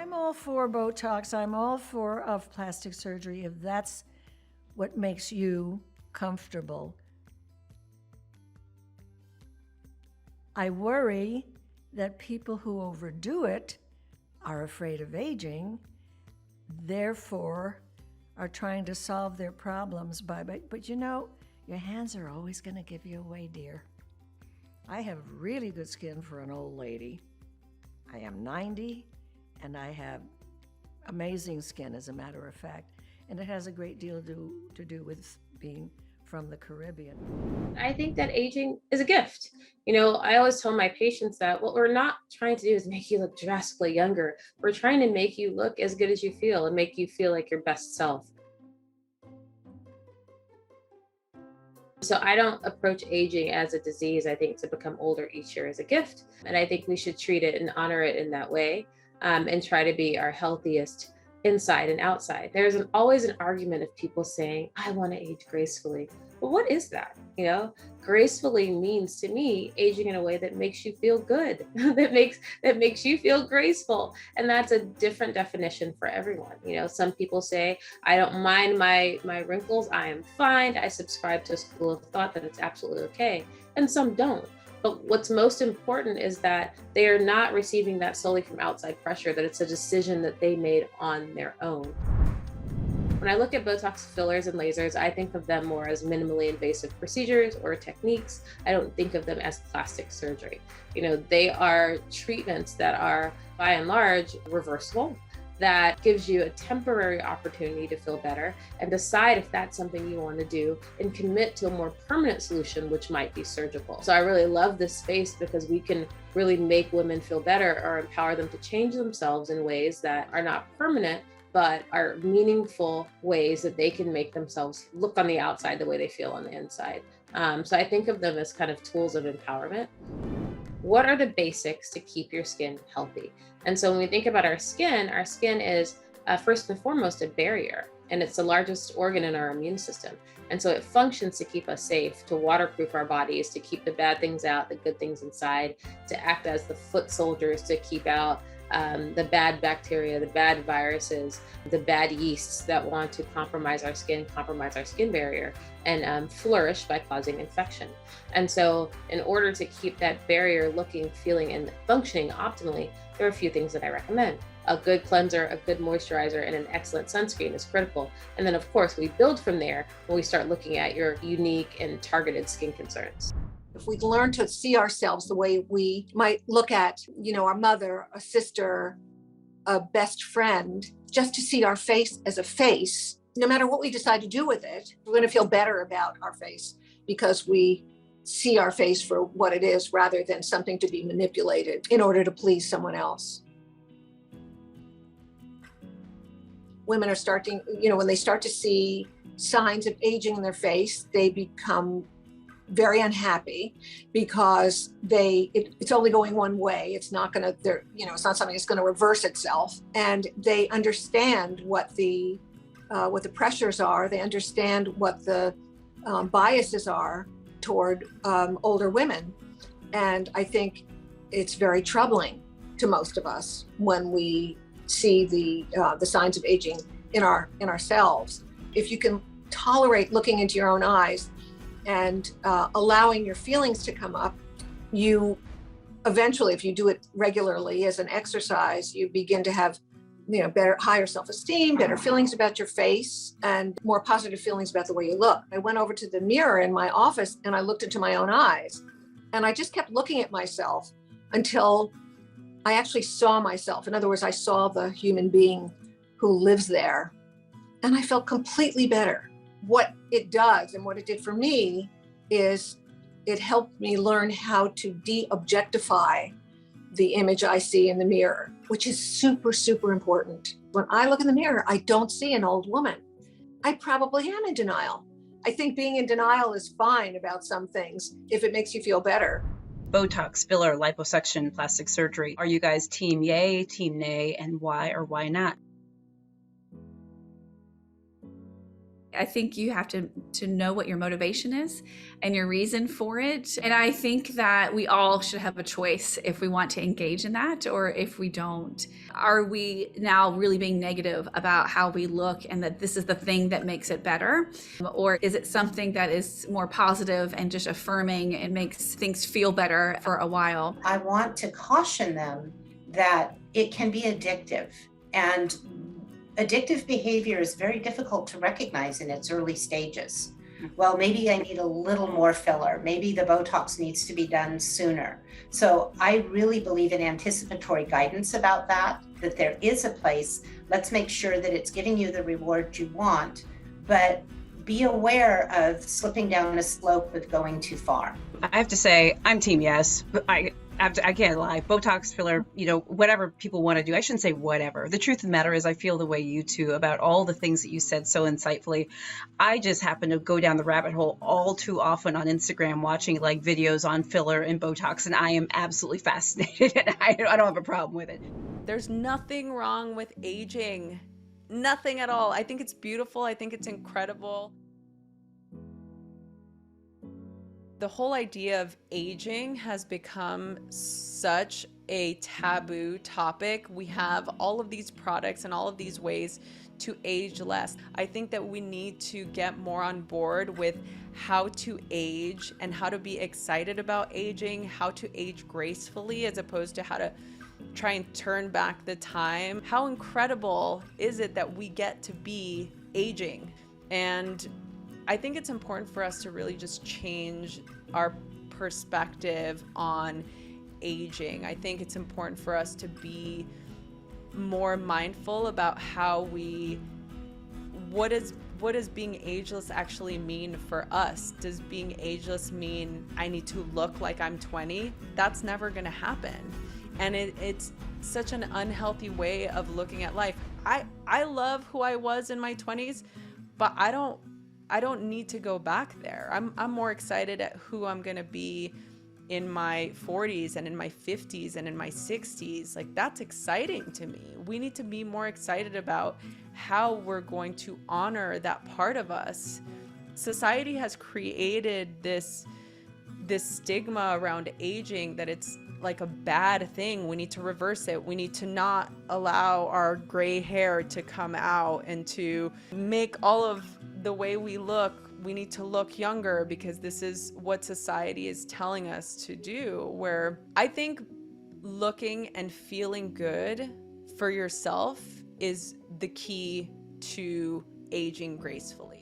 I'm all for Botox. I'm all for of plastic surgery if that's what makes you comfortable. I worry that people who overdo it are afraid of aging, therefore are trying to solve their problems but you know, your hands are always going to give you away, dear. I have really good skin for an old lady. I am 90 and I have amazing skin, as a matter of fact, and it has a great deal to do with being from the Caribbean. I think that aging is a gift. I always tell my patients that what we're not trying to do is make you look drastically younger. We're trying to make you look as good as you feel and make you feel like your best self. So I don't approach aging as a disease. I think to become older each year is a gift. And I think we should treat it and honor it in that way, and try to be our healthiest inside and outside. There's always an argument of people saying, I want to age gracefully. But what is that? Gracefully means to me aging in a way that makes you feel good, that makes you feel graceful. And that's a different definition for everyone. Some people say, I don't mind my wrinkles, I am fine. I subscribe to a school of thought that it's absolutely okay. And some don't. But what's most important is that they are not receiving that solely from outside pressure, that it's a decision that they made on their own. When I look at Botox fillers and lasers, I think of them more as minimally invasive procedures or techniques. I don't think of them as plastic surgery. They are treatments that are, by and large, reversible, that gives you a temporary opportunity to feel better and decide if that's something you want to do and commit to a more permanent solution, which might be surgical. So I really love this space because we can really make women feel better or empower them to change themselves in ways that are not permanent, but are meaningful ways that they can make themselves look on the outside the way they feel on the inside. So I think of them as kind of tools of empowerment. What are the basics to keep your skin healthy? And so when we think about our skin is first and foremost a barrier, and it's the largest organ in our immune system. And so it functions to keep us safe, to waterproof our bodies, to keep the bad things out, the good things inside, to act as the foot soldiers to keep out the bad bacteria, the bad viruses, the bad yeasts that want to compromise our skin barrier, and flourish by causing infection. And so in order to keep that barrier looking, feeling, and functioning optimally, there are a few things that I recommend. A good cleanser, a good moisturizer, and an excellent sunscreen is critical. And then of course we build from there when we start looking at your unique and targeted skin concerns. If we learn to see ourselves the way we might look at, our mother, a sister, a best friend, just to see our face as a face, no matter what we decide to do with it, we're going to feel better about our face because we see our face for what it is rather than something to be manipulated in order to please someone else. Women are starting, when they start to see signs of aging in their face, they become very unhappy because it's only going one way. It's not going to, it's not something that's going to reverse itself. And they understand what the pressures are. They understand what the biases are toward older women. And I think it's very troubling to most of us when we see the signs of aging in ourselves. If you can tolerate looking into your own eyes and allowing your feelings to come up, you eventually, if you do it regularly as an exercise, you begin to have higher self-esteem, better feelings about your face, and more positive feelings about the way you look. I went over to the mirror in my office and I looked into my own eyes, and I just kept looking at myself until I actually saw myself. In other words, I saw the human being who lives there, and I felt completely better. What it does and what it did for me is it helped me learn how to de-objectify the image I see in the mirror, which is super, super important. When I look in the mirror, I don't see an old woman. I probably am in denial. I think being in denial is fine about some things if it makes you feel better. Botox, filler, liposuction, plastic surgery. Are you guys team yay, team nay, and why or why not? I think you have to know what your motivation is and your reason for it. And I think that we all should have a choice if we want to engage in that or if we don't. Are we now really being negative about how we look and that this is the thing that makes it better? Or is it something that is more positive and just affirming and makes things feel better for a while? I want to caution them that it can be addictive, and addictive behavior is very difficult to recognize in its early stages. Well, maybe I need a little more filler. Maybe the Botox needs to be done sooner. So I really believe in anticipatory guidance about that there is a place. Let's make sure that it's giving you the reward you want, but be aware of slipping down a slope with going too far. I have to say, I'm team yes. I can't lie. Botox, filler, whatever people want to do. I shouldn't say whatever. The truth of the matter is I feel the way you two about all the things that you said so insightfully. I just happen to go down the rabbit hole all too often on Instagram watching like videos on filler and Botox, and I am absolutely fascinated, and I don't have a problem with it. There's nothing wrong with aging. Nothing at all. I think it's beautiful. I think it's incredible. The whole idea of aging has become such a taboo topic. We have all of these products and all of these ways to age less. I think that we need to get more on board with how to age and how to be excited about aging, how to age gracefully as opposed to how to try and turn back the time. How incredible is it that we get to be aging? And I think it's important for us to really just change our perspective on aging. I think it's important for us to be more mindful about what does being ageless actually mean for us? Does being ageless mean I need to look like I'm 20? That's never gonna happen. And it's such an unhealthy way of looking at life. I love who I was in my 20s, but I don't need to go back there. I'm more excited at who I'm gonna be in my 40s and in my 50s and in my 60s. Like, that's exciting to me. We need to be more excited about how we're going to honor that part of us. Society has created this stigma around aging that it's like a bad thing. We need to reverse it. We need to not allow our gray hair to come out and to make all of the way we look. We need to look younger because this is what society is telling us to do, where I think looking and feeling good for yourself is the key to aging gracefully.